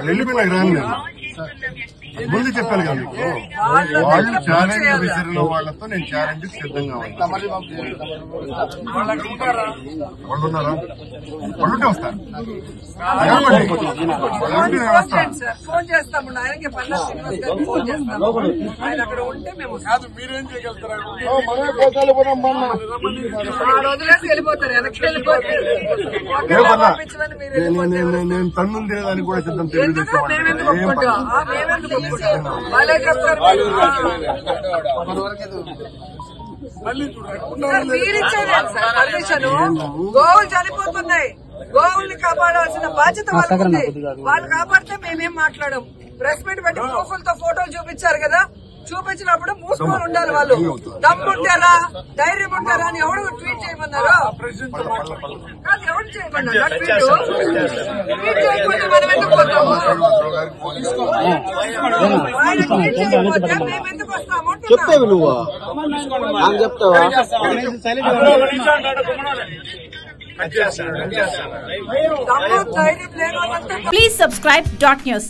వెళ్ళిపోయినాక రాను నేను ముందు చెప్పాను కదా మీకు వాళ్ళు ఛాలెంజ్ విసిరిన వాళ్ళతో నేను ఛాలెంజ్ సిద్ధంగా ఉన్నాను. వాళ్ళు ఉన్నారా? వాళ్ళుంటే వస్తారు. ఫోన్ చేస్తాము ఆయనకి ఫోన్ చేస్తాము. ఆయన అక్కడ ఉంటే మేము కాదు మీరేం చేయగలుగుతారు? వదిలేసి వెళ్ళిపోతారు, వెనక్కి వెళ్ళిపోతారు. నేను తన్నులు తినడానికి కూడా సిద్ధం. మీరిచ్చేది పర్మిషన్. గోవులు చనిపోతున్నాయి, గోవుల్ని కాపాడాల్సిన బాధ్యత వాళ్ళకి ఉంది. వాళ్ళు కాపాడితే మేమేం మాట్లాడము. ప్రెస్ మీట్ పెట్టి ప్రూఫ్లతో ఫోటోలు చూపించారు కదా, చూపించినప్పుడు మూసుకొని ఉండాలి. వాళ్ళు దమ్ముంటారా ధైర్యం ఉంటారా అని ఎవరు ట్వీట్ చేయమన్నారు? కాదు, ఎవరు చేయమన్నారు ట్వీట్? ట్వీట్ చేయకపోతే మనం ఎందుకు పోతాము? ఆయన ట్వీట్ చేయకపోతే మేము ఎందుకు వస్తాము? చెప్తావు నువ్వు చెప్తావా? దమ్ము ధైర్యం లేని వాళ్ళంతా Please subscribe .news.